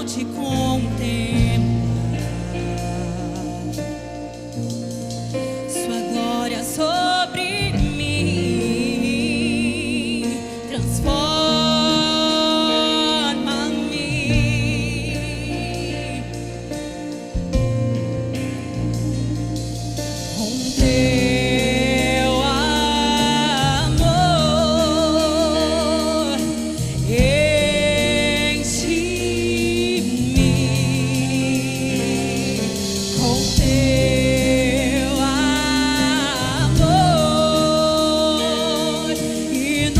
te contemplar. Sua glória sobre mim transforma-me. Com teu amor enche-me. Com teu amor inunda-me.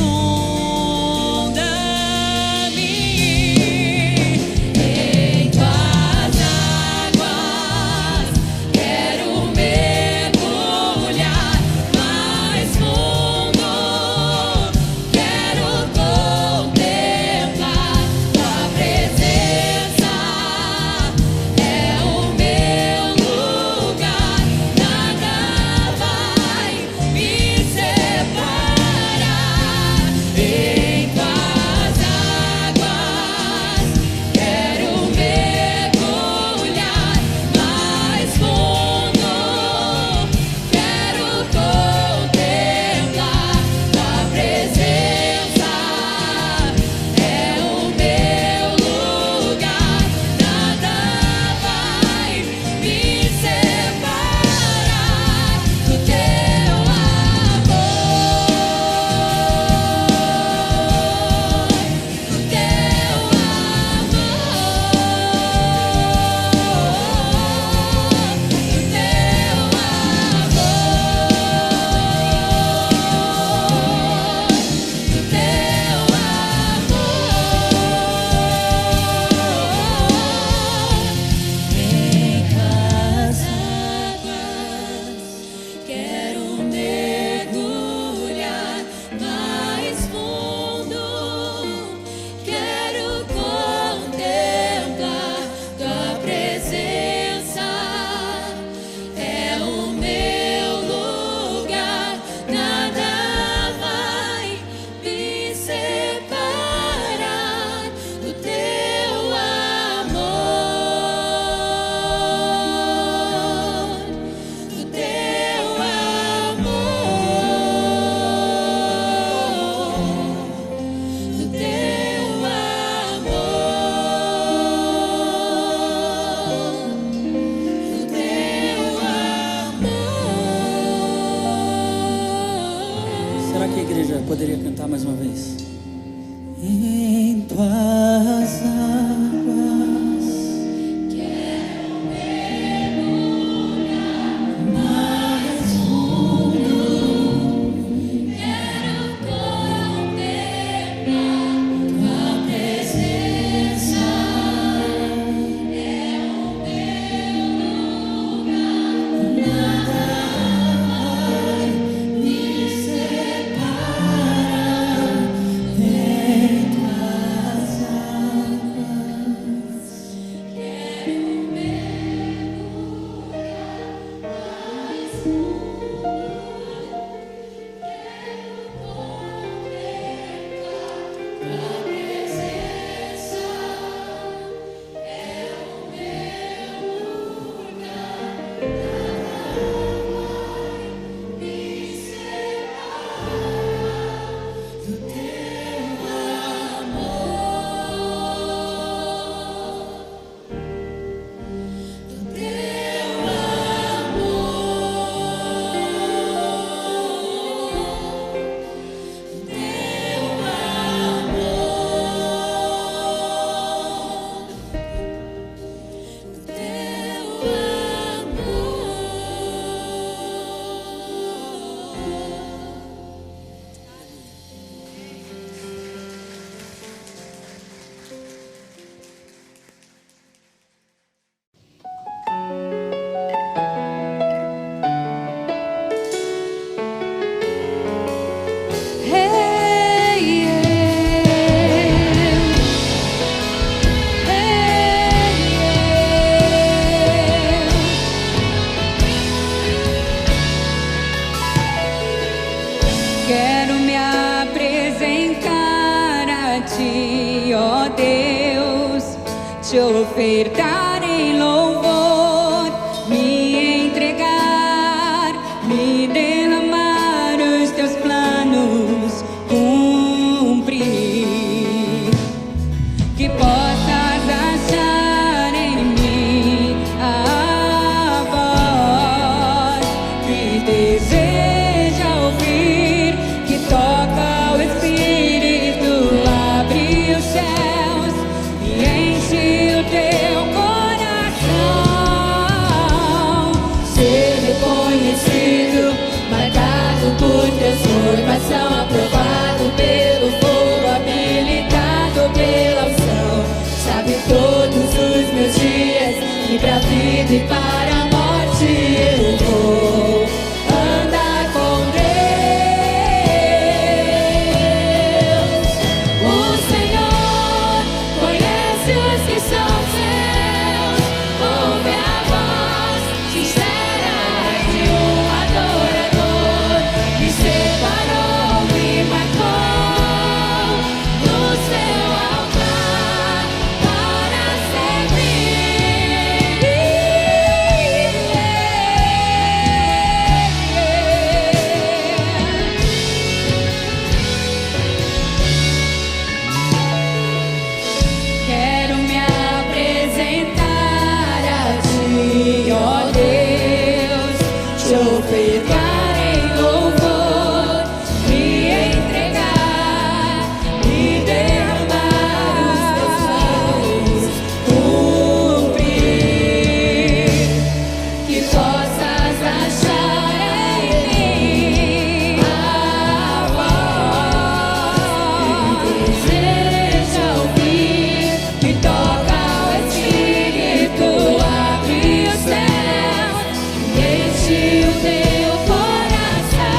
Em tuas águas quero mergulhar mais fundo. Quero contemplar tua presença. É o meu lugar, nada vai me separar. Em tuas águas quero mergulhar mais fundo. Quero contemplar tua presença. É o meu lugar, nada vai me separar do teu amor, do teu Em tuas águas quero mergulhar mais fundo. Quero contemplar tua presença. É o meu lugar, nada vai me separar do teu amor, do teu amor, do teu amor. Será que a igreja poderia cantar mais uma vez? Em tuas águas Quero mergulhar mais fundo. Quero contemplar tua presença. É o meu lugar, nada vai me separar. Em tuas águas quero mergulhar mais fundo. Quero contemplar tua presença. É o meu lugar, nada vai me separar do teu amor, do teu te ofertar em louvor, me entregar, me derramar, os teus planos cumprir. Que possas achar em mim a voz que deseja ouvir, que toca o Espírito, abre os céus e enche o teu coração. Ser reconhecido, marcado por transformação, aprovado pelo fogo, habilitado pela unção. Sabe todos os meus dias, e pra vida e para a morte eu vou andar com Deus. O Senhor conhece os que são seus, ouve a voz sincera de um adorador. Me separou, me marcou no seu altar para quero me apresentar a ti, ó Deus, te ofertar em louvor, me entregar, me derramar, os teus planos cumprir. Que possas achar em mim a voz que deseja ouvir, que toca o Espírito, abre os céus e enche o teu coração.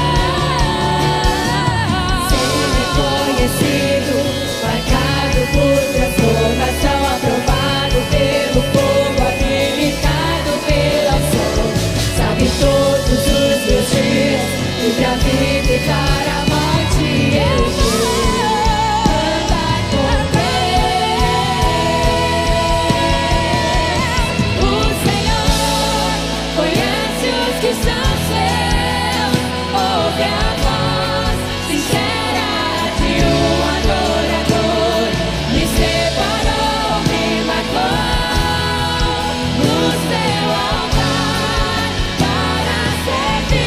Ser reconhecido, marcado por transformação, aprovado pelo fogo, habilitado pela unção. Sabe todos os meus dias, e pra vida e para a morte eu vou andar com Deus. O Senhor conhece os que são seus, ouve a voz sincera de um adorador. Me separou, me marcou no seu altar para servir.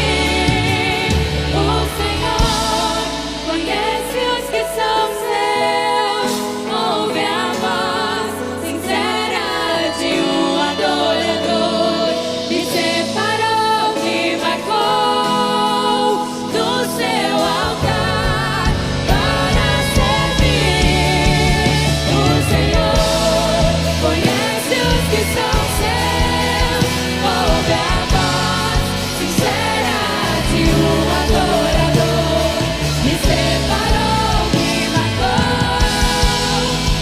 O Senhor conhece os que são seus, ouve a voz sincera de um adorador. Me separou, me marcou no seu altar para servir. O Senhor conhece os que são seus, ouve a voz sincera de um adorador. Me separou, me marcou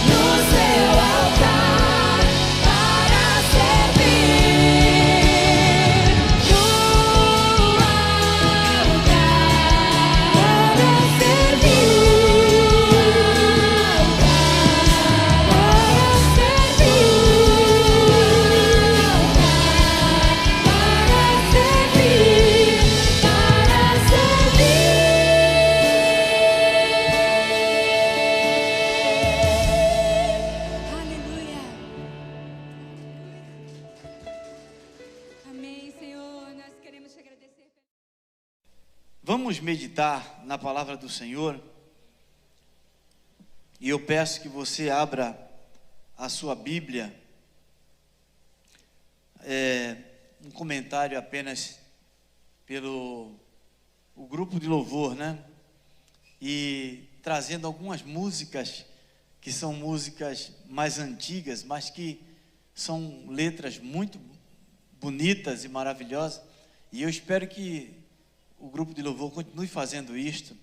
no seu altar para servir. No altar para Aleluia. Amém, Senhor. Nós queremos te agradecer. Vamos meditar na palavra do Senhor. E eu peço que você abra a sua Bíblia. Um comentário apenas pelo o grupo de louvor, né? E trazendo algumas músicas que são músicas mais antigas, mas que são letras muito bonitas e maravilhosas. E eu espero que o grupo de louvor continue fazendo isto.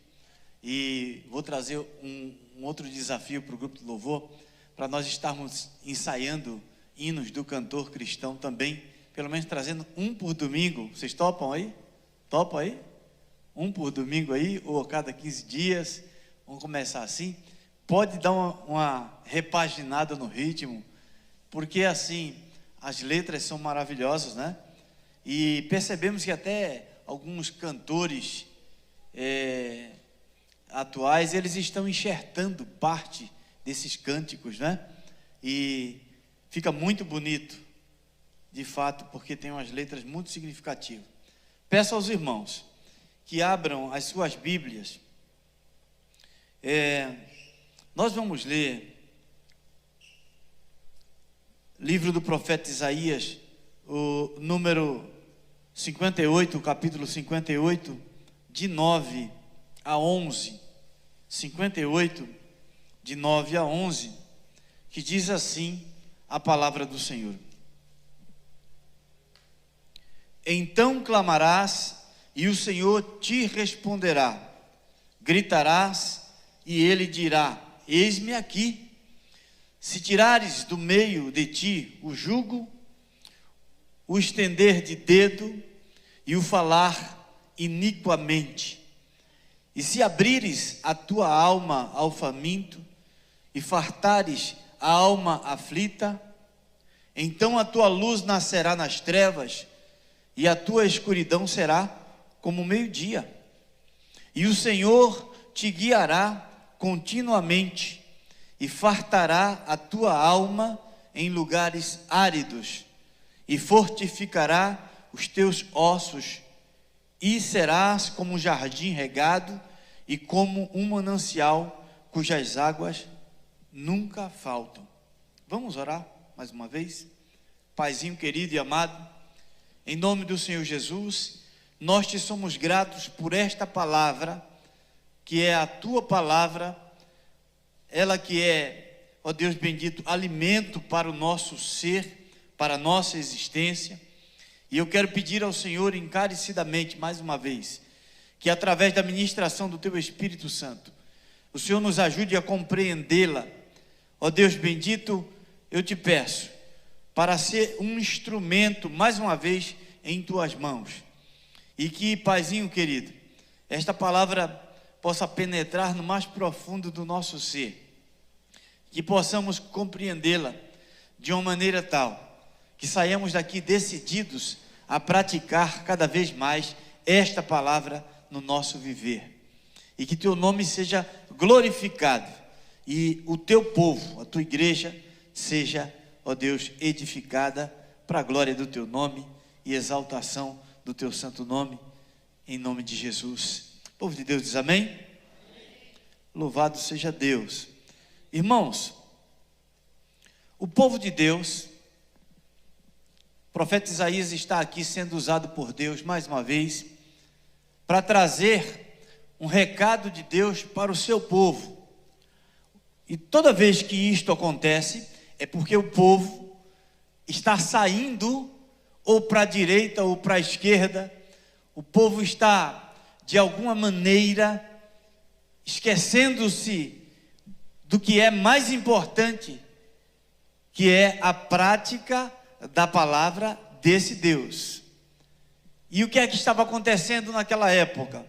E vou trazer um outro desafio para o grupo de louvor, para nós estarmos ensaiando hinos do cantor cristão também, pelo menos trazendo um por domingo. Vocês topam aí? Topam aí? Um por domingo aí, ou a cada 15 dias. Vamos começar assim. Pode dar uma repaginada no ritmo, porque assim, as letras são maravilhosas, né? E percebemos que até alguns cantores atuais, eles estão enxertando parte desses cânticos, né? E fica muito bonito, de fato, porque tem umas letras muito significativas. Peço aos irmãos que abram as suas Bíblias. Nós vamos ler livro do profeta Isaías, o número 58, capítulo 58, de 9 a 11. 58, de 9 a 11, que diz assim a palavra do Senhor. Então clamarás, e o Senhor te responderá. Gritarás, e ele dirá: eis-me aqui. Se tirares do meio de ti o jugo, o estender de dedo e o falar iniquamente, e se abrires a tua alma ao faminto e fartares a alma aflita, então a tua luz nascerá nas trevas e a tua escuridão será como o meio-dia. E o Senhor te guiará continuamente e fartará a tua alma em lugares áridos e fortificará os teus ossos, e serás como um jardim regado e como um manancial cujas águas nunca faltam. Vamos orar mais uma vez? Paizinho querido e amado, em nome do Senhor Jesus, nós te somos gratos por esta palavra, que é a tua palavra, ela que é, ó Deus bendito, alimento para o nosso ser, para a nossa existência. E eu quero pedir ao Senhor encarecidamente, mais uma vez, que através da ministração do teu Espírito Santo, o Senhor nos ajude a compreendê-la. Ó Deus bendito, eu te peço, para ser um instrumento, mais uma vez, em tuas mãos. E que, Paizinho querido, esta palavra possa penetrar no mais profundo do nosso ser, que possamos compreendê-la de uma maneira tal, que saiamos daqui decididos a praticar cada vez mais esta palavra no nosso viver, e que teu nome seja glorificado, e o teu povo, a tua igreja, seja, ó Deus, edificada para a glória do teu nome e exaltação do teu santo nome, em nome de Jesus. O povo de Deus diz amém? Amém. Louvado seja Deus. Irmãos, o povo de Deus, o profeta Isaías está aqui sendo usado por Deus mais uma vez para trazer um recado de Deus para o seu povo. E toda vez que isto acontece, é porque o povo está saindo ou para a direita ou para a esquerda. O povo está, de alguma maneira, esquecendo-se do que é mais importante, que é a prática da palavra desse Deus. E o que é que estava acontecendo naquela época,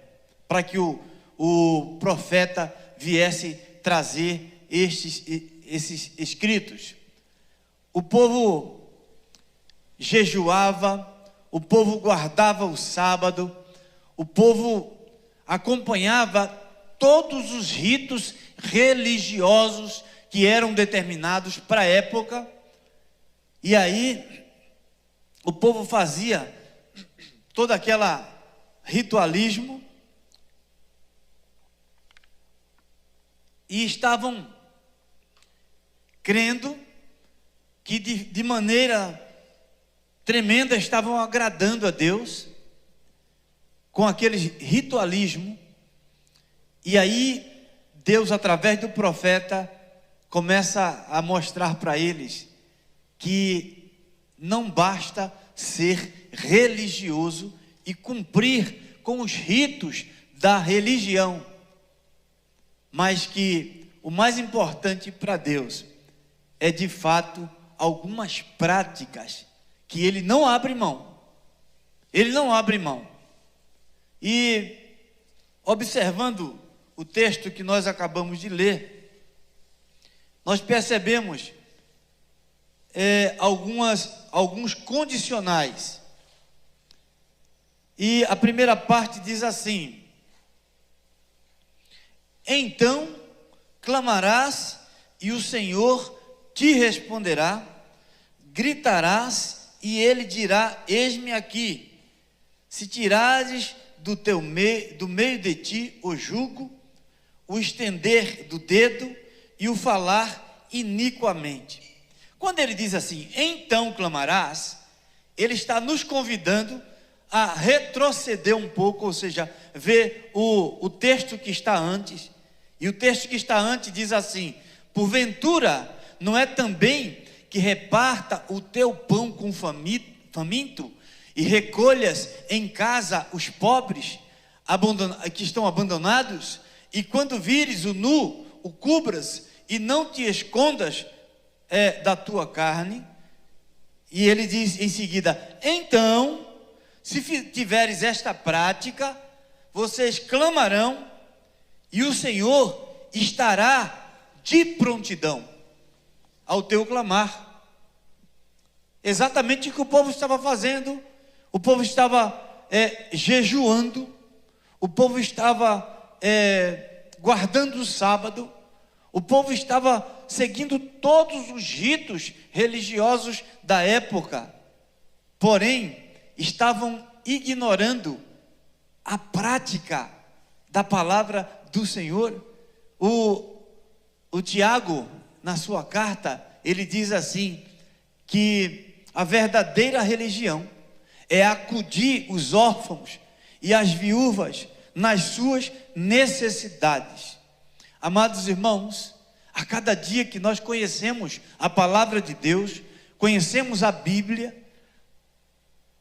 para que o profeta viesse trazer esses escritos? O povo jejuava, o povo guardava o sábado, o povo acompanhava todos os ritos religiosos que eram determinados para a época. E aí o povo fazia todo aquele ritualismo e estavam crendo que de maneira tremenda estavam agradando a Deus com aquele ritualismo. E aí Deus, através do profeta, começa a mostrar para eles que não basta ser religioso e cumprir com os ritos da religião, mas que o mais importante para Deus é de fato algumas práticas que Ele não abre mão. Ele não abre mão. E observando o texto que nós acabamos de ler, nós percebemos alguns condicionais. E a primeira parte diz assim: então clamarás e o Senhor te responderá, gritarás e ele dirá: eis-me aqui. Se tirares do meio de ti o jugo, o estender do dedo e o falar iniquamente. Quando ele diz assim, então clamarás, ele está nos convidando a retroceder um pouco, ou seja, ver o texto que está antes. E o texto que está antes diz assim: porventura não é também que reparta o teu pão com faminto e recolhas em casa os pobres que estão abandonados, e quando vires o nu, o cubras e não te escondas da tua carne? E ele diz em seguida: então, se tiveres esta prática, vocês clamarão e o Senhor estará de prontidão ao teu clamar. Exatamente o que o povo estava fazendo. O povo estava jejuando, o povo estava guardando o sábado, o povo estava seguindo todos os ritos religiosos da época, porém estavam ignorando a prática da palavra do Senhor. O Tiago, na sua carta, ele diz assim, que a verdadeira religião é acudir os órfãos e as viúvas nas suas necessidades. Amados irmãos, a cada dia que nós conhecemos a palavra de Deus, conhecemos a Bíblia,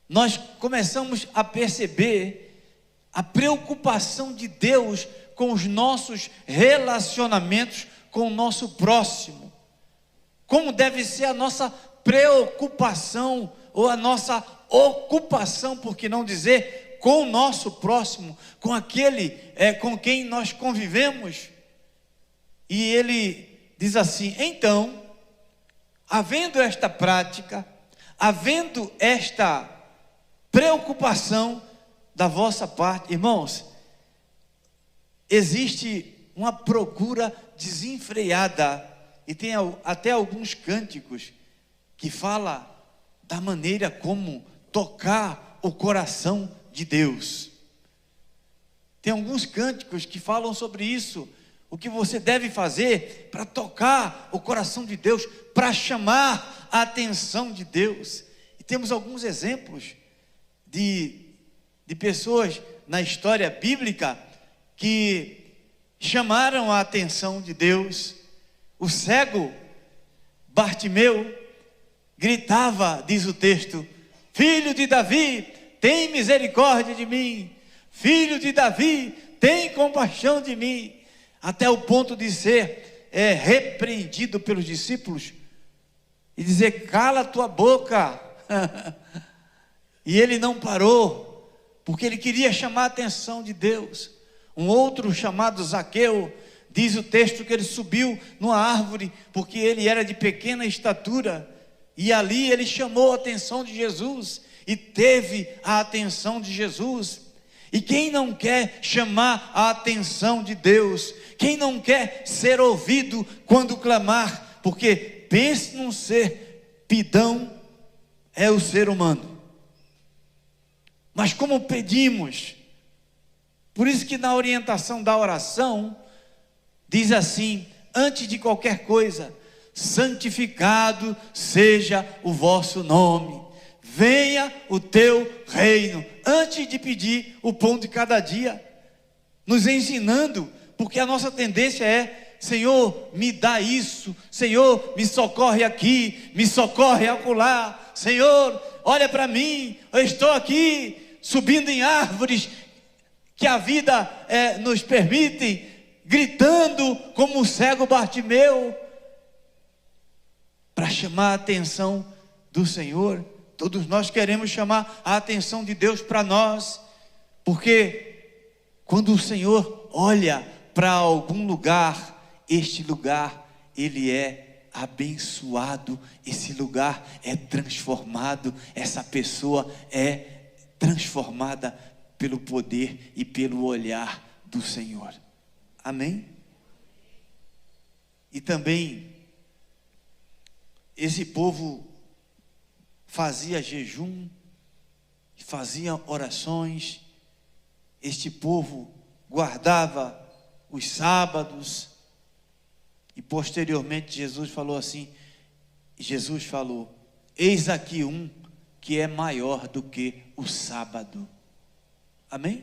nós começamos a perceber a preocupação de Deus com os nossos relacionamentos com o nosso próximo. Como deve ser a nossa preocupação ou a nossa ocupação, por que não dizer, com o nosso próximo, com aquele com quem nós convivemos. E ele diz assim: então, havendo esta prática, havendo esta preocupação da vossa parte, irmãos, existe uma procura desenfreada, e tem até alguns cânticos que fala da maneira como tocar o coração de Deus. Tem alguns cânticos que falam sobre isso, o que você deve fazer para tocar o coração de Deus, para chamar a atenção de Deus. E temos alguns exemplos de pessoas na história bíblica que chamaram a atenção de Deus. O cego Bartimeu gritava, diz o texto: filho de Davi, tem misericórdia de mim. Filho de Davi, tem compaixão de mim. Até o ponto de ser repreendido pelos discípulos e dizer: cala a tua boca. E ele não parou, porque ele queria chamar a atenção de Deus. Um outro chamado Zaqueu, diz o texto que ele subiu numa árvore, porque ele era de pequena estatura, e ali ele chamou a atenção de Jesus, e teve a atenção de Jesus. E quem não quer chamar a atenção de Deus? Quem não quer ser ouvido quando clamar? Porque pense num ser pidão, é o ser humano. Mas como pedimos? Por isso que na orientação da oração, diz assim: antes de qualquer coisa, santificado seja o vosso nome, venha o teu reino, antes de pedir o pão de cada dia, nos ensinando, porque a nossa tendência é: Senhor, me dá isso, Senhor, me socorre aqui, me socorre acolá, Senhor, olha para mim, eu estou aqui, subindo em árvores, que a vida nos permite, gritando como o cego Bartimeu, para chamar a atenção do Senhor. Todos nós queremos chamar a atenção de Deus para nós, porque quando o Senhor olha para algum lugar, este lugar, Ele é abençoado, esse lugar é transformado, essa pessoa é transformada pelo poder e pelo olhar do Senhor. Amém? E também, esse povo fazia jejum, fazia orações, este povo guardava os sábados, e posteriormente Jesus falou assim, eis aqui um que é maior do que o sábado. Amém?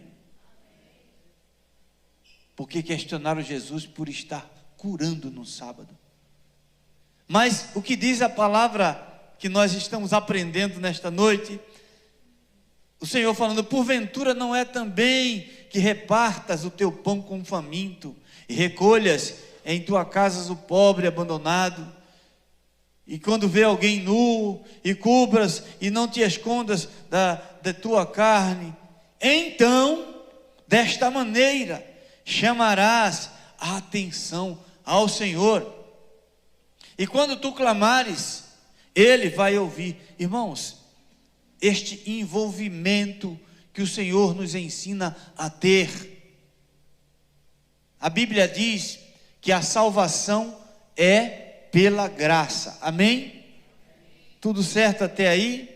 Porque questionaram Jesus por estar curando no sábado. Mas o que diz a palavra que nós estamos aprendendo nesta noite, o Senhor falando, porventura não é também que repartas o teu pão com o faminto, e recolhas em tua casa o pobre abandonado, e quando vê alguém nu, e cubras, e não te escondas da tua carne, então, desta maneira, chamarás a atenção ao Senhor, e quando tu clamares, Ele vai ouvir. Irmãos, este envolvimento que o Senhor nos ensina a ter, a Bíblia diz que a salvação é pela graça, amém? Tudo certo até aí?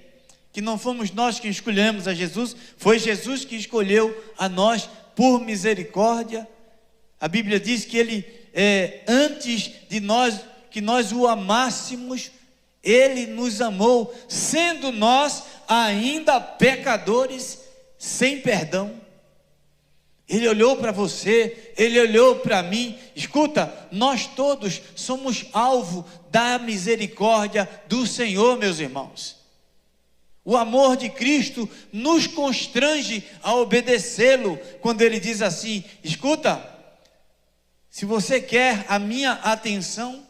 Que não fomos nós que escolhemos a Jesus, foi Jesus que escolheu a nós por misericórdia. A Bíblia diz que Ele, antes de nós, que nós o amássemos, Ele nos amou, sendo nós ainda pecadores, sem perdão. Ele olhou para você, Ele olhou para mim. Escuta, nós todos somos alvo da misericórdia do Senhor, meus irmãos. O amor de Cristo nos constrange a obedecê-lo, quando Ele diz assim, escuta, se você quer a minha atenção,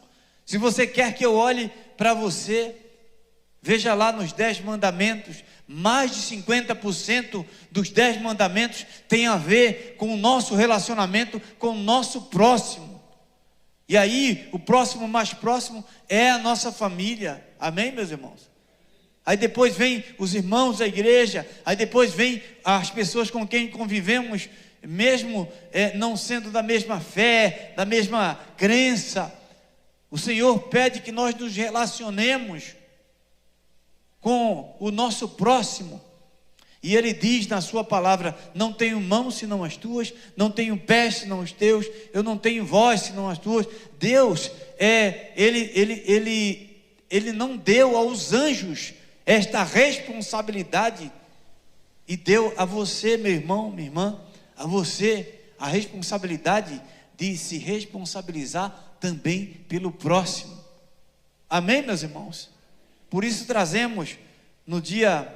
se você quer que eu olhe para você, veja lá nos 10 mandamentos, mais de 50% dos 10 mandamentos tem a ver com o nosso relacionamento com o nosso próximo. E aí, o próximo mais próximo é a nossa família. Amém, meus irmãos? Aí depois vem os irmãos da igreja, aí depois vem as pessoas com quem convivemos, mesmo não sendo da mesma fé, da mesma crença. O Senhor pede que nós nos relacionemos com o nosso próximo, e Ele diz na sua palavra, não tenho mãos senão as tuas, não tenho pés senão os teus, eu não tenho voz senão as tuas. Deus, Ele não deu aos anjos esta responsabilidade, e deu a você, meu irmão, minha irmã, a você a responsabilidade de se responsabilizar também pelo próximo. Amém, meus irmãos? Por isso trazemos no dia,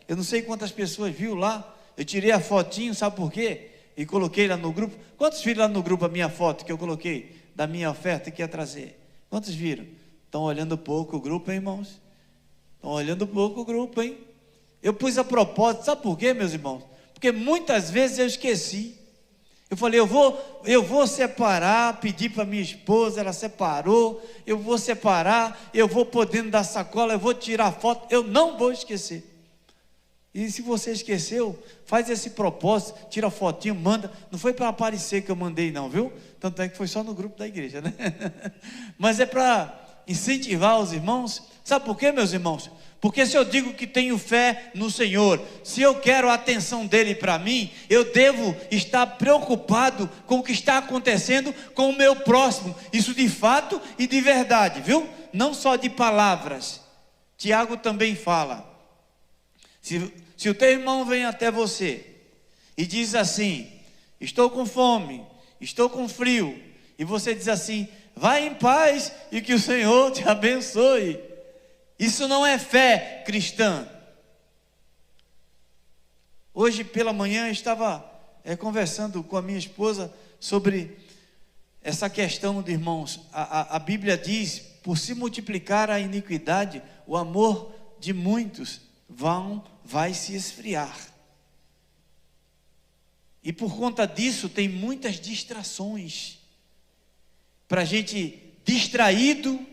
eu não sei quantas pessoas viu lá, eu tirei a fotinho, sabe por quê? E coloquei lá no grupo. Quantos viram lá no grupo a minha foto que eu coloquei, da minha oferta que ia trazer? Quantos viram? Estão olhando pouco o grupo, hein, irmãos? Estão olhando pouco o grupo, hein? Eu pus a propósito, sabe por quê, meus irmãos? Porque muitas vezes eu esqueci. Eu falei, eu vou separar, pedi para minha esposa, ela separou, eu vou separar, eu vou pôr dentro da sacola, eu vou tirar a foto, eu não vou esquecer. E se você esqueceu, faz esse propósito, tira a fotinho, manda. Não foi para aparecer que eu mandei não, viu? Tanto é que foi só no grupo da igreja, né? Mas é para incentivar os irmãos. Sabe por quê, meus irmãos? Porque se eu digo que tenho fé no Senhor, se eu quero a atenção dEle para mim, eu devo estar preocupado com o que está acontecendo com o meu próximo. Isso de fato e de verdade, viu? Não só de palavras. Tiago também fala. Se o teu irmão vem até você e diz assim, estou com fome, estou com frio, e você diz assim, vai em paz e que o Senhor te abençoe. Isso não é fé cristã. Hoje pela manhã eu estava conversando com a minha esposa sobre essa questão de irmãos. A Bíblia diz, por se multiplicar a iniquidade, o amor de muitos vai se esfriar. E por conta disso tem muitas distrações. Para a gente distraído,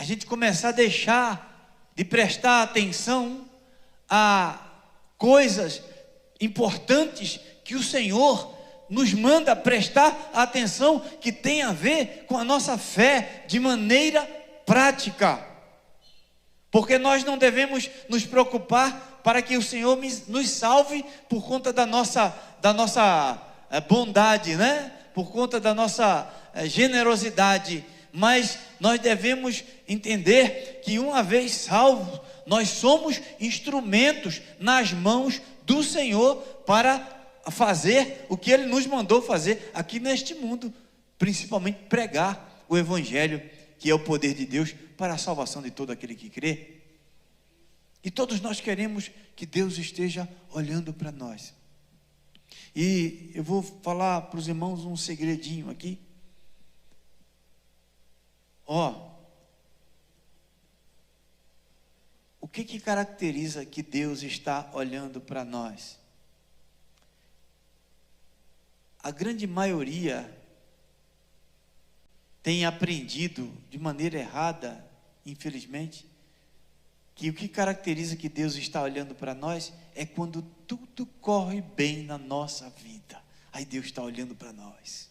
a gente começar a deixar de prestar atenção a coisas importantes que o Senhor nos manda prestar atenção, que tem a ver com a nossa fé de maneira prática. Porque nós não devemos nos preocupar para que o Senhor nos salve por conta da nossa bondade, né? Por conta da nossa generosidade. Mas nós devemos entender que uma vez salvos, nós somos instrumentos nas mãos do Senhor para fazer o que Ele nos mandou fazer aqui neste mundo, principalmente pregar o Evangelho, que é o poder de Deus para a salvação de todo aquele que crê. E todos nós queremos que Deus esteja olhando para nós. E eu vou falar para os irmãos um segredinho aqui. O que caracteriza que Deus está olhando para nós? A grande maioria tem aprendido de maneira errada, infelizmente, que o que caracteriza que Deus está olhando para nós é quando tudo corre bem na nossa vida. Aí Deus está olhando para nós.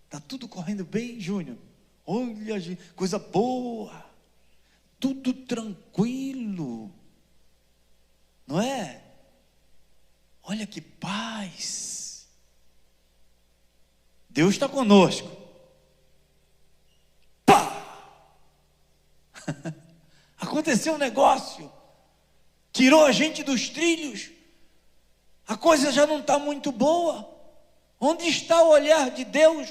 Está tudo correndo bem, Júnior? Olha, coisa boa. Tudo tranquilo. Não é? Olha que paz. Deus está conosco. Pá! Aconteceu um negócio. Tirou a gente dos trilhos. A coisa já não está muito boa. Onde está o olhar de Deus?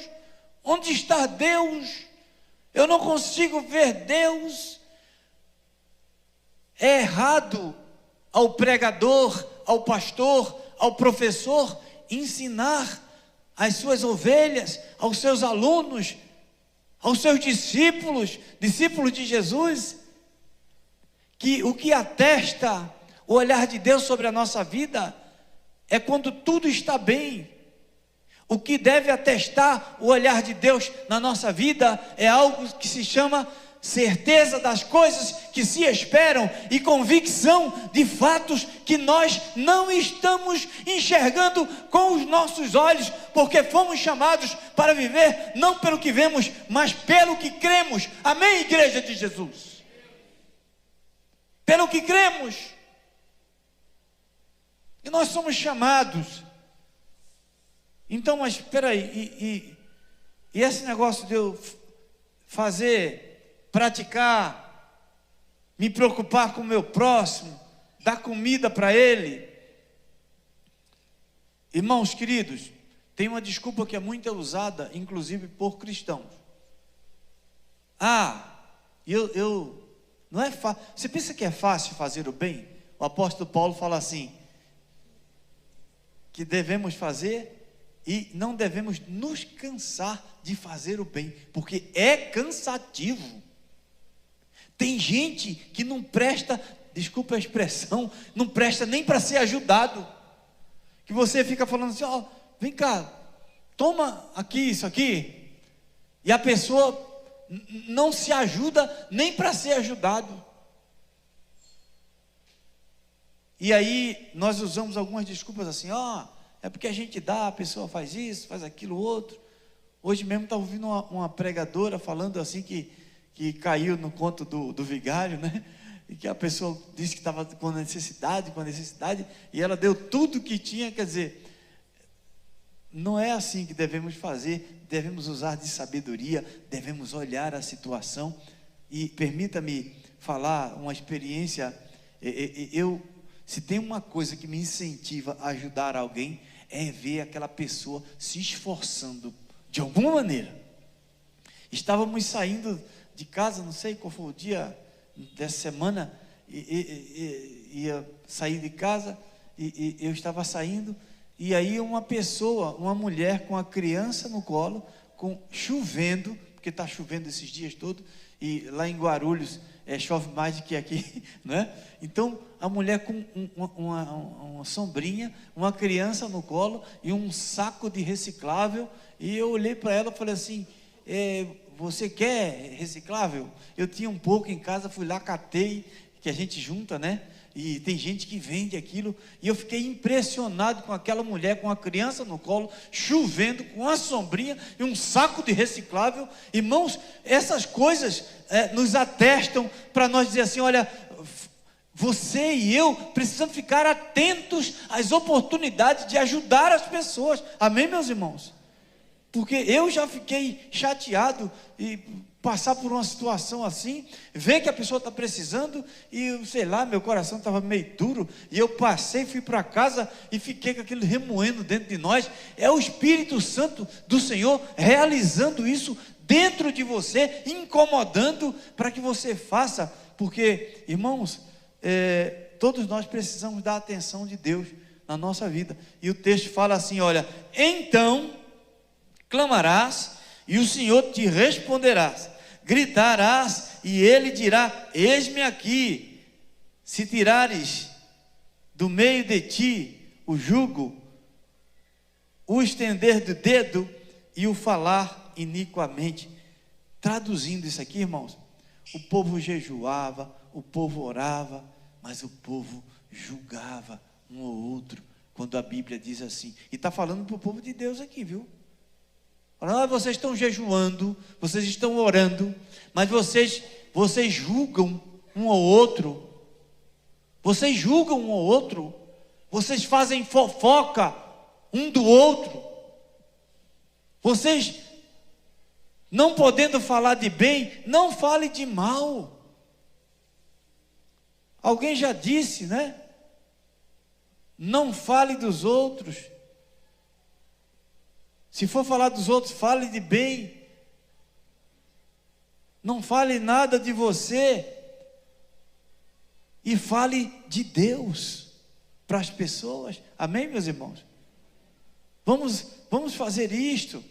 Onde está Deus? Eu não consigo ver Deus. É errado ao pregador, ao pastor, ao professor ensinar às suas ovelhas, aos seus alunos, aos seus discípulos de Jesus, que o que atesta o olhar de Deus sobre a nossa vida é quando tudo está bem. O que deve atestar o olhar de Deus na nossa vida é algo que se chama certeza das coisas que se esperam e convicção de fatos que nós não estamos enxergando com os nossos olhos, porque fomos chamados para viver não pelo que vemos, mas pelo que cremos. Amém, igreja de Jesus? Pelo que cremos. E nós somos chamados. Então, mas espera aí, e esse negócio de eu praticar, me preocupar com o meu próximo, dar comida para ele. Irmãos queridos, tem uma desculpa que é muito usada, inclusive por cristãos. Não é fácil. Você pensa que é fácil fazer o bem? O apóstolo Paulo fala assim, que devemos fazer e não devemos nos cansar de fazer o bem, porque é cansativo. Tem gente que não presta, desculpa a expressão, não presta nem para ser ajudado. Que você fica falando assim, vem cá, toma aqui isso aqui. E a pessoa não se ajuda nem para ser ajudado. E aí nós usamos algumas desculpas assim, é porque a gente dá, a pessoa faz isso, faz aquilo outro. Hoje mesmo estava ouvindo uma pregadora falando assim que caiu no conto do vigário, né? E que a pessoa disse que estava com necessidade, e ela deu tudo que tinha. Quer dizer, não é assim que devemos fazer. Devemos usar de sabedoria, devemos olhar a situação. E permita-me falar uma experiência. Se tem uma coisa que me incentiva a ajudar alguém, é ver aquela pessoa se esforçando de alguma maneira. Estávamos saindo de casa, não sei qual foi o dia dessa semana, ia sair de casa, e eu estava saindo, e aí uma mulher com a criança no colo, chovendo, porque está chovendo esses dias todos, e lá em Guarulhos chove mais do que aqui, né? Então a mulher com uma sombrinha, uma criança no colo e um saco de reciclável, e eu olhei para ela e falei assim, você quer reciclável? Eu tinha um pouco em casa, fui lá, catei, que a gente junta, né? E tem gente que vende aquilo, e eu fiquei impressionado com aquela mulher com a criança no colo, chovendo, com uma sombrinha e um saco de reciclável. Irmãos, essas coisas nos atestam para nós dizer assim: olha, você e eu precisamos ficar atentos às oportunidades de ajudar as pessoas. Amém, meus irmãos? Porque eu já fiquei chateado e passar por uma situação assim, ver que a pessoa está precisando e, sei lá, meu coração estava meio duro, e eu passei, fui para casa e fiquei com aquilo remoendo dentro de nós. É o Espírito Santo do Senhor realizando isso dentro de você, incomodando para que você faça, porque, irmãos, todos nós precisamos da atenção de Deus na nossa vida. E o texto fala assim, olha: então clamarás e o Senhor te responderá, gritarás e Ele dirá: eis-me aqui. Se tirares do meio de ti o jugo, o estender do dedo e o falar iniquamente. Traduzindo isso aqui, irmãos, o povo jejuava, o povo orava, mas o povo julgava um ou outro, quando a Bíblia diz assim. E está falando para o povo de Deus aqui, viu? Vocês estão jejuando, vocês estão orando, mas vocês julgam um ao outro. Vocês julgam um ao outro. Vocês fazem fofoca um do outro. Vocês, não podendo falar de bem, não fale de mal. Alguém já disse, né? Não fale dos outros. Se for falar dos outros, fale de bem. Não fale nada de você. E fale de Deus para as pessoas. Amém, meus irmãos? Vamos fazer isto.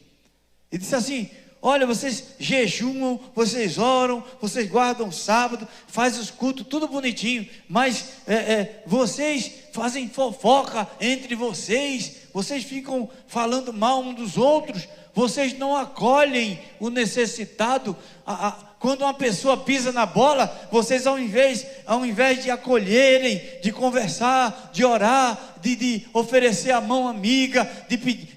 E disse assim: olha, vocês jejuam, vocês oram, vocês guardam o sábado, fazem os cultos, tudo bonitinho, mas vocês fazem fofoca entre vocês, vocês ficam falando mal um dos outros, vocês não acolhem o necessitado. Quando uma pessoa pisa na bola, vocês ao invés de acolherem, de conversar, de orar, de oferecer a mão amiga,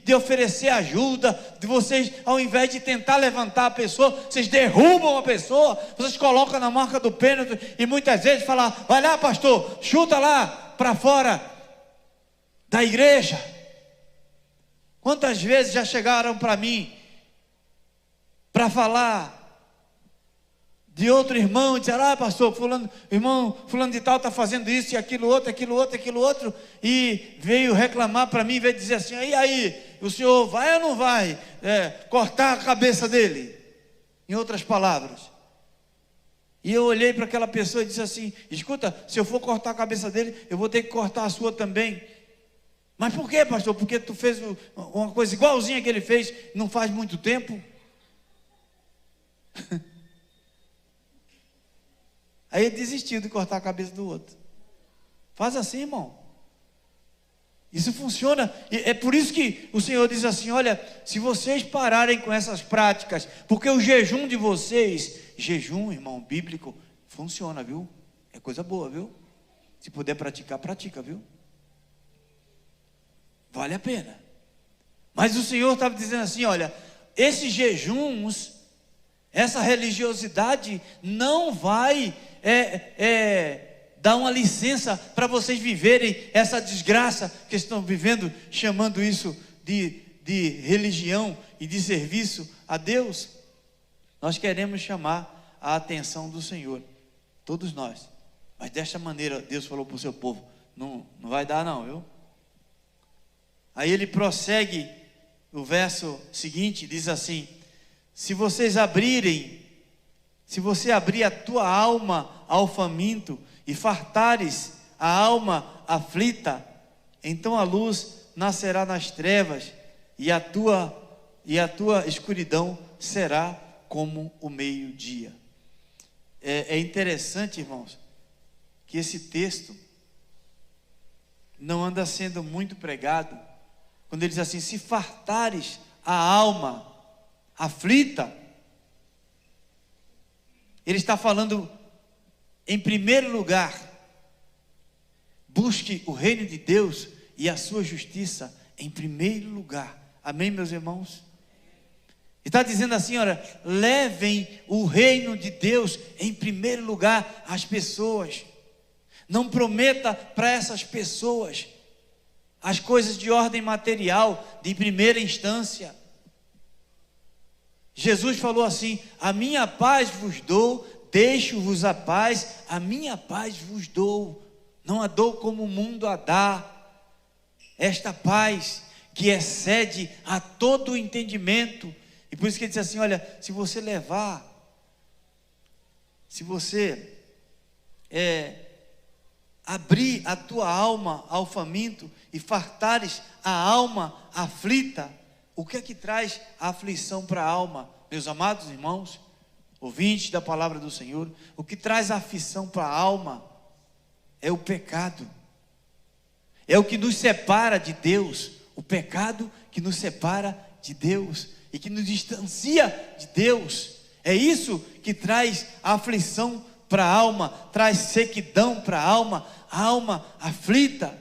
de oferecer ajuda, vocês ao invés de tentar levantar a pessoa, vocês derrubam a pessoa, vocês colocam na marca do pênalti, e muitas vezes falam: vai lá, pastor, chuta lá para fora da igreja. Quantas vezes já chegaram para mim para falar de outro irmão, e disseram: pastor, fulano de tal está fazendo isso e aquilo outro, e veio reclamar para mim, veio dizer assim: e aí, o senhor vai ou não vai cortar a cabeça dele? Em outras palavras. E eu olhei para aquela pessoa e disse assim: escuta, se eu for cortar a cabeça dele, eu vou ter que cortar a sua também. Mas por quê, pastor? Porque tu fez uma coisa igualzinha que ele fez não faz muito tempo. Aí ele desistiu de cortar a cabeça do outro. Faz assim, irmão. Isso funciona. E é por isso que o Senhor diz assim: olha, se vocês pararem com essas práticas, porque o jejum de vocês, jejum, irmão, bíblico, funciona, viu? É coisa boa, viu? Se puder praticar, pratica, viu? Vale a pena. Mas o Senhor estava dizendo assim: olha, esses jejuns, essa religiosidade não vai dar uma licença para vocês viverem essa desgraça que estão vivendo, chamando isso de religião e de serviço a Deus. Nós queremos chamar a atenção do Senhor, todos nós, mas desta maneira Deus falou para o seu povo: não vai dar não, viu? Aí ele prossegue, o verso seguinte diz assim: se você abrir a tua alma ao faminto e fartares a alma aflita, então a luz nascerá nas trevas e a tua escuridão será como o meio-dia. É interessante, irmãos, que esse texto não anda sendo muito pregado, quando ele diz assim: se fartares a alma aflita, Ele está falando, em primeiro lugar, busque o reino de Deus e a sua justiça em primeiro lugar. Amém, meus irmãos? Está dizendo assim, olha, levem o reino de Deus em primeiro lugar às pessoas. Não prometa para essas pessoas as coisas de ordem material, de primeira instância. Jesus falou assim: a minha paz vos dou, deixo-vos a paz, a minha paz vos dou, não a dou como o mundo a dá. Esta paz que excede a todo o entendimento. E por isso que ele diz assim, olha, se você levar, se você abrir a tua alma ao faminto e fartares a alma aflita, o que é que traz a aflição para a alma? Meus amados irmãos, ouvintes da palavra do Senhor, o que traz a aflição para a alma é o pecado, é o que nos separa de Deus, o pecado que nos separa de Deus e que nos distancia de Deus. É isso que traz a aflição para a alma, traz sequidão para a alma aflita.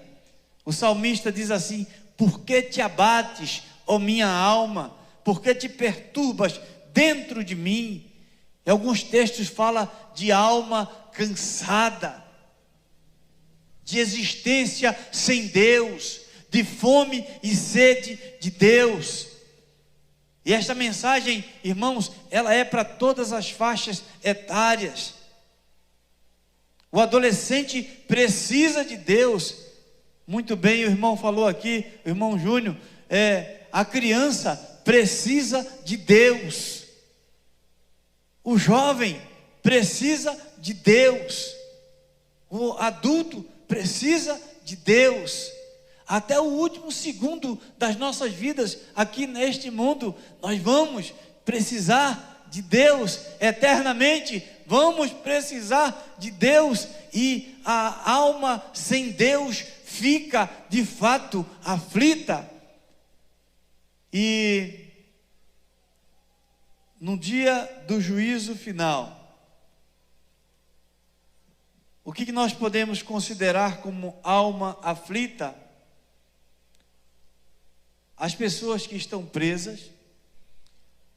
O salmista diz assim: por que te abates, ó minha alma? Por que te perturbas dentro de mim? Em alguns textos fala de alma cansada, de existência sem Deus, de fome e sede de Deus. E esta mensagem, irmãos, ela é para todas as faixas etárias. O adolescente precisa de Deus. Muito bem, o irmão falou aqui, o irmão Júnior, a criança precisa de Deus. O jovem precisa de Deus. O adulto precisa de Deus. Até o último segundo das nossas vidas aqui neste mundo, nós vamos precisar de Deus eternamente. Vamos precisar de Deus, e a alma sem Deus fica de fato aflita. E no dia do juízo final, o que nós podemos considerar como alma aflita? As pessoas que estão presas,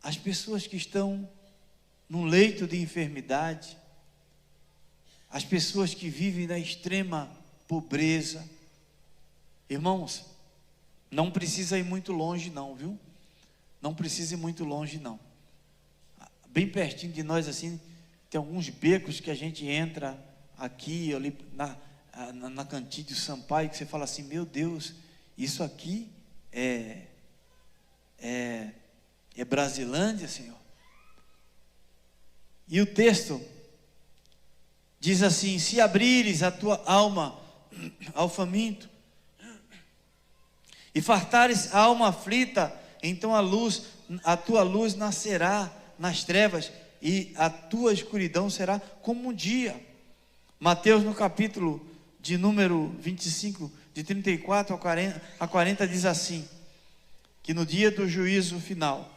as pessoas que estão num leito de enfermidade, as pessoas que vivem na extrema pobreza. Irmãos, não precisa ir muito longe não, viu? Não precisa ir muito longe não. Bem pertinho de nós assim, tem alguns becos que a gente entra aqui, ali na Cantídio Sampaio, que você fala assim, meu Deus, isso aqui é Brasilândia, Senhor. E o texto diz assim: se abrires a tua alma ao faminto e fartares a alma aflita, então a tua luz nascerá nas trevas e a tua escuridão será como um dia. Mateus, no capítulo de número 25, de 34 a 40 diz assim, que no dia do juízo final,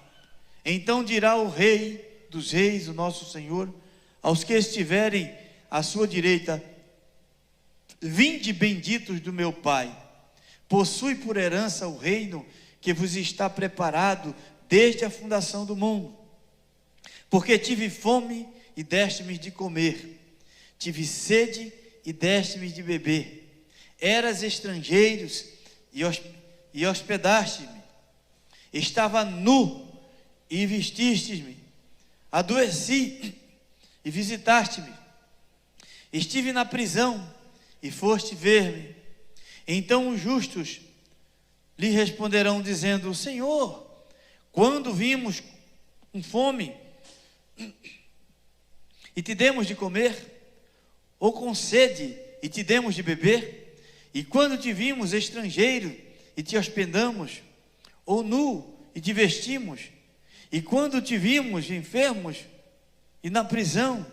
então dirá o Rei dos Reis, o nosso Senhor, aos que estiverem à sua direita: vinde benditos do meu Pai, possui por herança o reino que vos está preparado desde a fundação do mundo. Porque tive fome e deste-me de comer, tive sede e deste-me de beber, eras estrangeiros e hospedaste-me, estava nu e vestistes-me, adoeci e visitaste-me, estive na prisão e foste ver-me. Então os justos lhe responderão dizendo: Senhor, quando vimos com fome e te demos de comer, ou com sede e te demos de beber? E quando te vimos estrangeiro e te hospedamos, ou nu e te vestimos? E quando te vimos enfermos e na prisão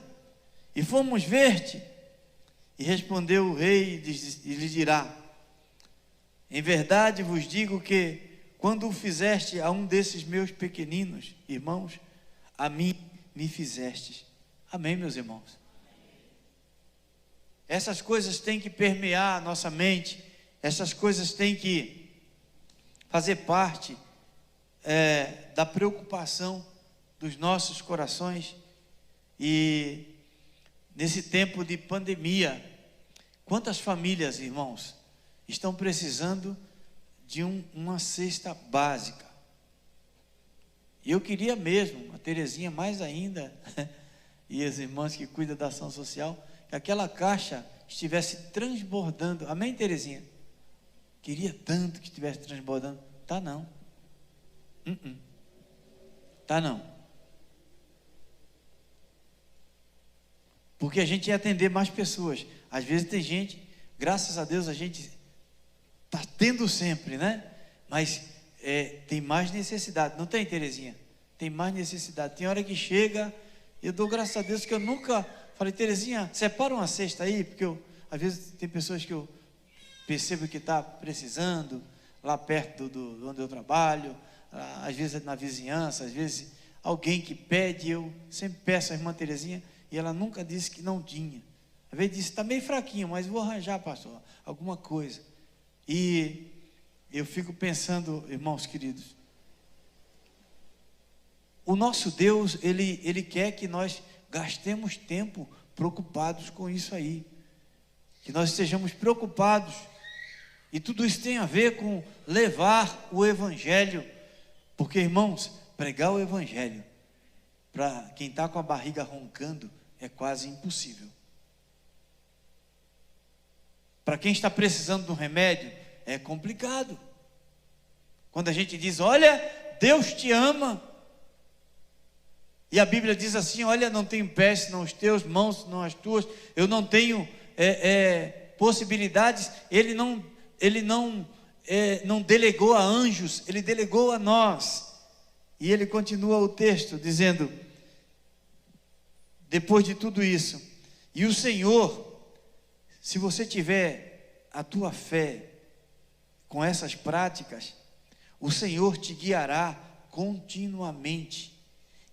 e fomos ver-te? E respondeu o rei e lhe dirá: em verdade vos digo que quando o fizeste a um desses meus pequeninos irmãos, a mim me fizestes. Amém, meus irmãos? Essas coisas têm que permear a nossa mente, essas coisas têm que fazer parte da preocupação dos nossos corações. E nesse tempo de pandemia, quantas famílias, irmãos, estão precisando de uma cesta básica? E eu queria mesmo, a Terezinha mais ainda, e as irmãs que cuidam da ação social, que aquela caixa estivesse transbordando. Amém, Terezinha? Queria tanto que estivesse transbordando. Tá não. Tá não. Porque a gente ia atender mais pessoas. Às vezes tem gente, graças a Deus a gente está tendo sempre, né? Mas tem mais necessidade. Não tem, Terezinha? Tem mais necessidade. Tem hora que chega, eu dou graças a Deus que eu nunca falei, Terezinha, separa uma cesta aí, porque às vezes tem pessoas que eu percebo que está precisando, lá perto do onde eu trabalho, às vezes na vizinhança, às vezes alguém que pede, eu sempre peço à irmã Terezinha, e ela nunca disse que não tinha. Às vezes disse, está meio fraquinho, mas vou arranjar, pastor, alguma coisa. E eu fico pensando, irmãos queridos, o nosso Deus, Ele quer que nós gastemos tempo preocupados com isso aí. Que nós estejamos preocupados. E tudo isso tem a ver com levar o Evangelho. Porque, irmãos, pregar o Evangelho para quem está com a barriga roncando é quase impossível. Para quem está precisando de um remédio, é complicado. Quando a gente diz, olha, Deus te ama. E a Bíblia diz assim, olha, não tenho pés senão os teus, mãos senão as tuas. Eu não tenho possibilidades. Ele não delegou a anjos, Ele delegou a nós. E ele continua o texto dizendo, depois de tudo isso, e o Senhor, se você tiver a tua fé com essas práticas, o Senhor te guiará continuamente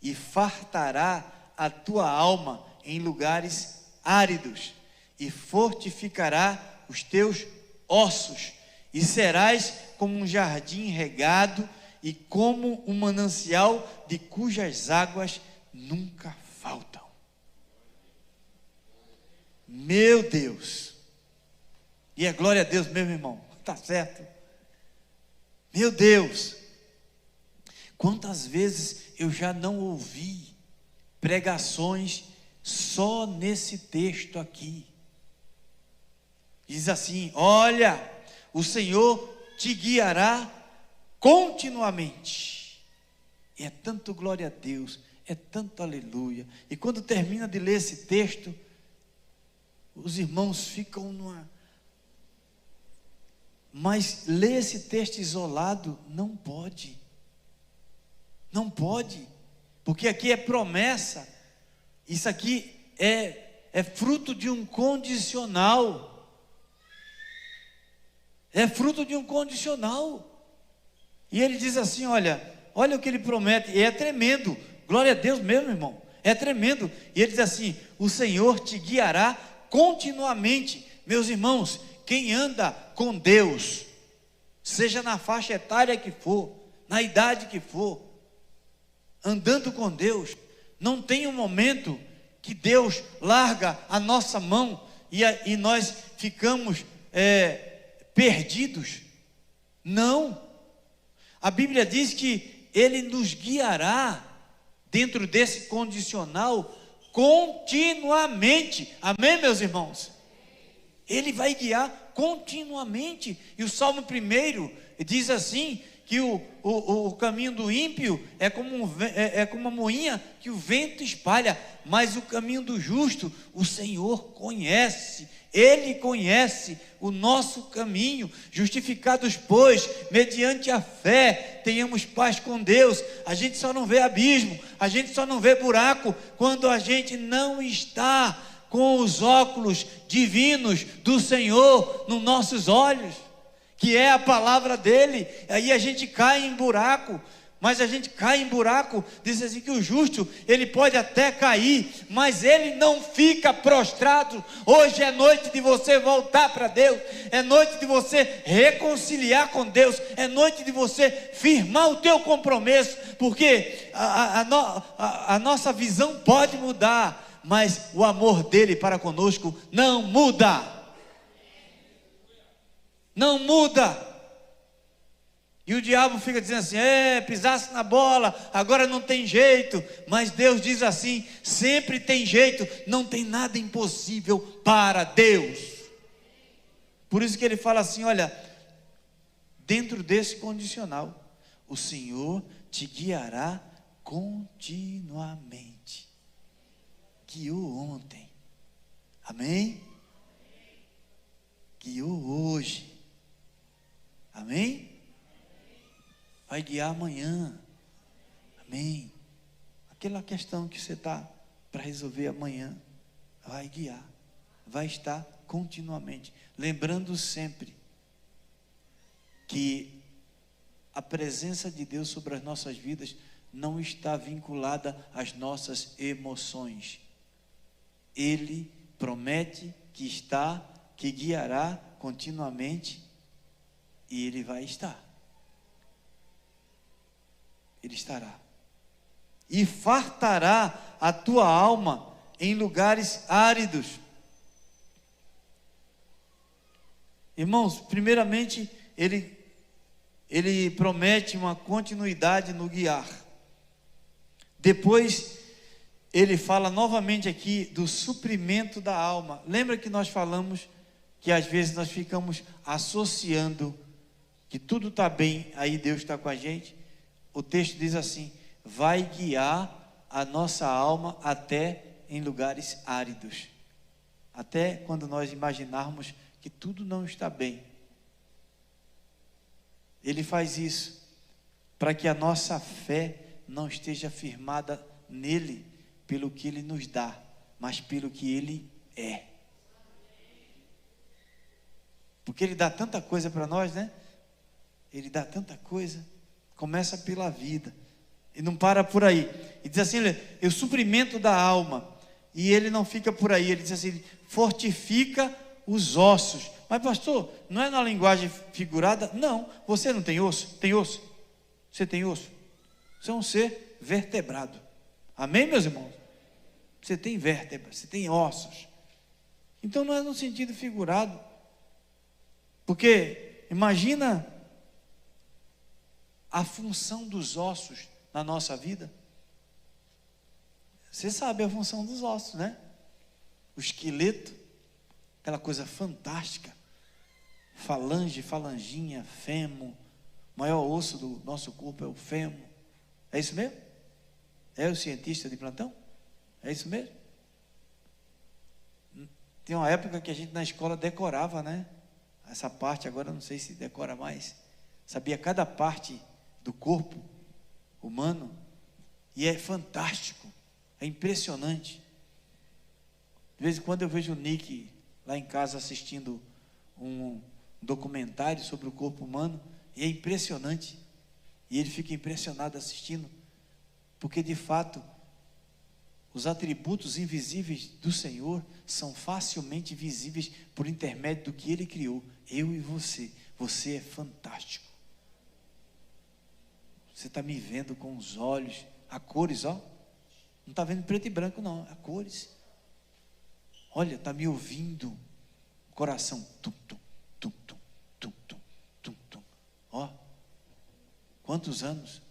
e fartará a tua alma em lugares áridos e fortificará os teus ossos e serás como um jardim regado e como um manancial de cujas águas nunca faltam. Meu Deus! E é glória a Deus mesmo, irmão, está certo? Meu Deus! Quantas vezes eu já não ouvi pregações só nesse texto aqui. Diz assim, olha, o Senhor te guiará continuamente. E é tanto glória a Deus, é tanto aleluia. E quando termina de ler esse texto, os irmãos ficam numa... Mas ler esse texto isolado não pode. Não pode. Porque aqui é promessa. Isso aqui é fruto de um condicional. É fruto de um condicional. E ele diz assim, olha o que ele promete, e é tremendo, glória a Deus mesmo, irmão, é tremendo. E ele diz assim, o Senhor te guiará continuamente. Meus irmãos, quem anda com Deus, seja na faixa etária que for, na idade que for, andando com Deus, não tem um momento que Deus larga a nossa mão e nós ficamos perdidos. Não. A Bíblia diz que Ele nos guiará dentro desse condicional continuamente. Amém, meus irmãos? Ele vai guiar continuamente. E o Salmo 1 diz assim, que o caminho do ímpio é como uma moinha que o vento espalha, mas o caminho do justo o Senhor conhece. Ele conhece o nosso caminho. Justificados, pois, mediante a fé, tenhamos paz com Deus. A gente só não vê abismo, a gente só não vê buraco quando a gente não está com os óculos divinos do Senhor nos nossos olhos, que é a palavra dele. Aí a gente cai em buraco. Mas a gente cai em buraco, diz assim que o justo, ele pode até cair, mas ele não fica prostrado. Hoje é noite de você voltar para Deus, é noite de você reconciliar com Deus, é noite de você firmar o teu compromisso, porque a nossa visão pode mudar, mas o amor dele para conosco não muda. Não muda. E o diabo fica dizendo assim: pisasse na bola, agora não tem jeito. Mas Deus diz assim: sempre tem jeito, não tem nada impossível para Deus. Por isso que ele fala assim: olha, dentro desse condicional, o Senhor te guiará continuamente. Guiou ontem, amém? Guiou hoje, amém? Vai guiar amanhã, amém? Aquela questão que você está para resolver amanhã, vai guiar, vai estar continuamente, lembrando sempre que a presença de Deus sobre as nossas vidas não está vinculada às nossas emoções. Ele promete que guiará continuamente, e Ele vai estar. Ele estará. E fartará a tua alma em lugares áridos. Irmãos, primeiramente, Ele promete uma continuidade no guiar. Depois, Ele fala novamente aqui do suprimento da alma. Lembra que nós falamos que às vezes nós ficamos associando que tudo está bem, aí Deus está com a gente? O texto diz assim: vai guiar a nossa alma até em lugares áridos. Até quando nós imaginarmos que tudo não está bem. Ele faz isso para que a nossa fé não esteja firmada nele pelo que ele nos dá, mas pelo que ele é. Porque ele dá tanta coisa para nós, né? Ele dá tanta coisa. Começa pela vida e não para por aí. E diz assim: é o suprimento da alma. E ele não fica por aí. Ele diz assim: fortifica os ossos. Mas pastor, não é na linguagem figurada? Não. Você não tem osso? Tem osso? Você tem osso? Você é um ser vertebrado. Amém, meus irmãos? Você tem vértebras, você tem ossos. Então não é no sentido figurado. Porque imagina a função dos ossos na nossa vida. Você sabe a função dos ossos, né? O esqueleto, aquela coisa fantástica, falange, falanginha, fêmur. O maior osso do nosso corpo é o fêmur. É isso mesmo? É o cientista de plantão? É isso mesmo? Tem uma época que a gente na escola decorava, né? Essa parte, agora não sei se decora mais. Sabia cada parte do corpo humano, e é fantástico, é impressionante. De vez em quando eu vejo o Nick lá em casa assistindo um documentário sobre o corpo humano, e é impressionante, e ele fica impressionado assistindo, porque de fato os atributos invisíveis do Senhor são facilmente visíveis por intermédio do que Ele criou. Eu e você é fantástico. Você está me vendo com os olhos, a cores, ó. Não está vendo preto e branco, não, a cores. Olha, está me ouvindo. O coração, tum, tum, tum, tum, tum, tum, tum, tum. Ó, quantos anos?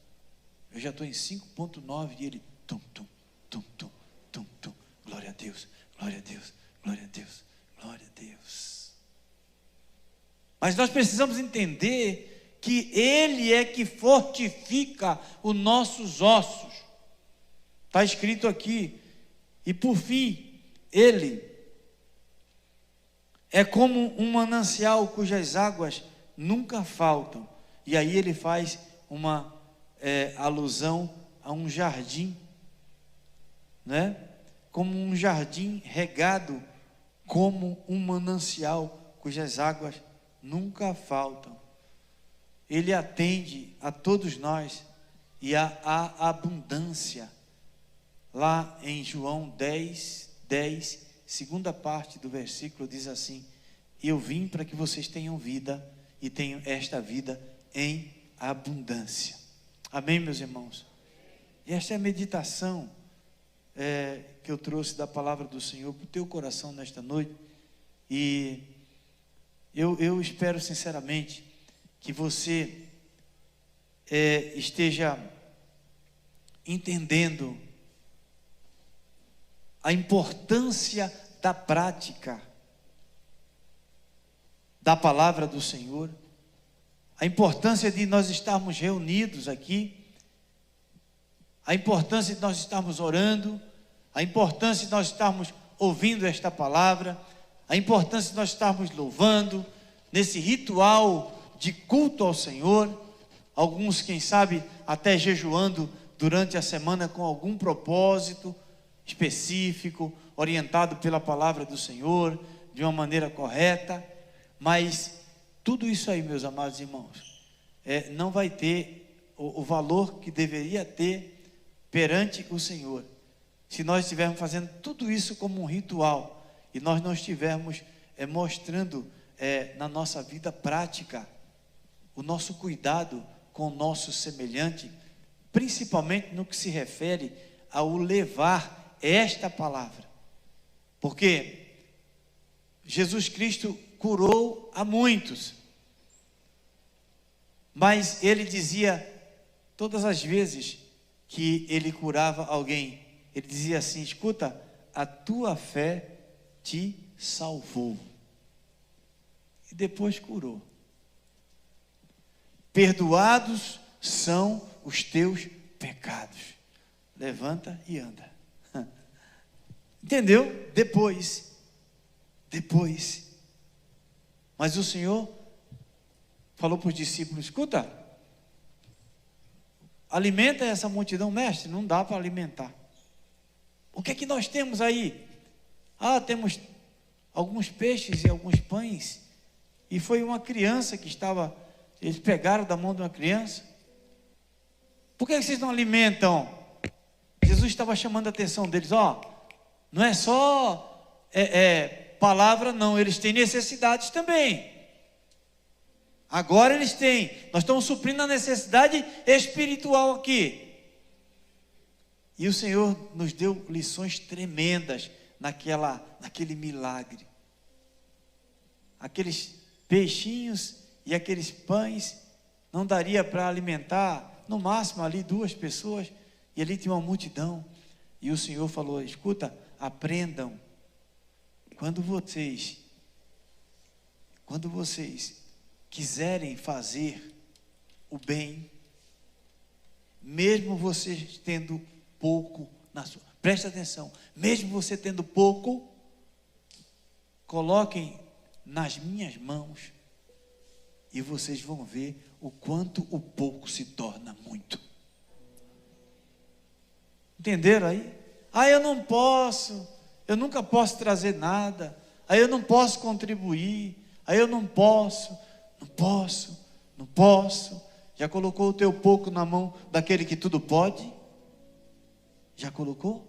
Eu já estou em 5.9 e ele, tum, tum, tum, tum, tum, tum. Glória a Deus, glória a Deus, glória a Deus, glória a Deus. Mas nós precisamos entender que Ele é que fortifica os nossos ossos. Está escrito aqui. E por fim, Ele é como um manancial cujas águas nunca faltam. E aí ele faz uma alusão a um jardim, né? Como um jardim regado, como um manancial cujas águas nunca faltam. Ele atende a todos nós e a abundância. lá em João 10, 10, segunda parte do versículo, diz assim: eu vim para que vocês tenham vida e tenham esta vida em abundância. Amém, meus irmãos? E esta é a meditação que eu trouxe da palavra do Senhor para o teu coração nesta noite. E eu espero sinceramente que você esteja entendendo a importância da prática da palavra do Senhor, a importância de nós estarmos reunidos aqui, a importância de nós estarmos orando, a importância de nós estarmos ouvindo esta palavra, a importância de nós estarmos louvando, nesse ritual de culto ao Senhor, alguns, quem sabe, até jejuando durante a semana com algum propósito específico, orientado pela palavra do Senhor, de uma maneira correta, mas tudo isso aí, meus amados irmãos, não vai ter o valor que deveria ter perante o Senhor, se nós estivermos fazendo tudo isso como um ritual, e nós não estivermos mostrando na nossa vida prática o nosso cuidado com o nosso semelhante, principalmente no que se refere ao levar esta palavra, porque Jesus Cristo curou a muitos, mas ele dizia, todas as vezes que ele curava alguém, ele dizia assim: escuta, a tua fé te salvou. E depois curou. Perdoados são os teus pecados. Levanta e anda. Entendeu? Depois. Mas o Senhor falou para os discípulos: escuta, alimenta essa multidão. Mestre, não dá para alimentar. O que é que nós temos aí? Temos alguns peixes e alguns pães. E foi uma criança que estava, eles pegaram da mão de uma criança. Por que vocês não alimentam? Jesus estava chamando a atenção deles. Não é só palavra, não, eles têm necessidades também. Agora eles têm, nós estamos suprindo a necessidade espiritual aqui. E o Senhor nos deu lições tremendas naquele milagre. Aqueles peixinhos e aqueles pães não daria para alimentar, no máximo ali 2 pessoas, e ali tinha uma multidão. E o Senhor falou: escuta, aprendam, quando vocês quiserem fazer o bem, mesmo vocês tendo pouco presta atenção, mesmo você tendo pouco, coloquem nas minhas mãos e vocês vão ver o quanto o pouco se torna muito. Entenderam aí? Eu não posso, eu nunca posso trazer nada, eu não posso contribuir, eu não posso. Já colocou o teu pouco na mão daquele que tudo pode? Já colocou?